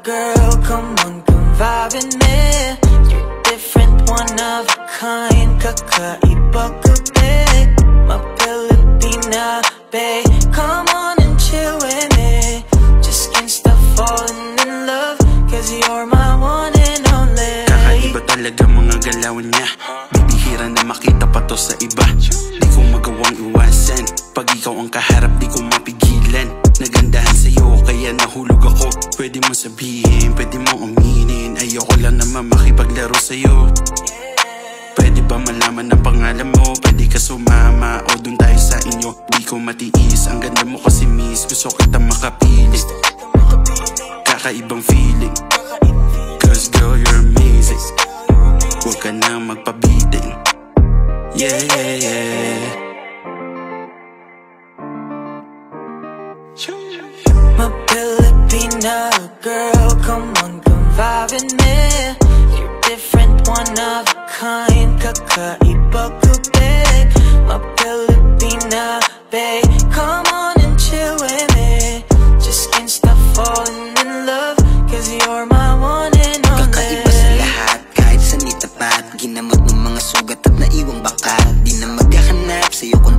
girl, come on, come vibe with me. You're different, one of a kind. Kakaiba ka, babe. My Filipina, babe. Come on and chill with me. Just can't stop falling in love, cause you're my one and only. Kakaiba talaga mga galawan niya. Bibihira na makita pa to sa iba. Di ko magawang iwasan. Pag ikaw ang kaharap, di ko mapigilan. Nagandahan sa'yo, kaya nahulog ako. Pwede mo sabihin, pwede mo aminin. Ayoko lang naman makipaglaro sa'yo. Pwede ba malaman ang pangalan mo? Pwede ka sumama o dun tayo sa inyo. Di ko matiis, ang ganda mo kasi miss. Gusto kita makapilit. Kakaibang feeling, cause girl you're amazing. Huwag ka na magpabitin. Yeah, yeah, yeah. My Filipina girl, come on, come vibe with me. You're different, one of a kind. Kakaiba ka, babe. My Filipina, babe. Come on and chill with me. Just can't stop falling in love, cause you're my one and only. Kakaiba sa lahat, kahit saan itapat. Ginamot ng mga sugat at naiwang bakat. Di na maghahanap sa'yo kung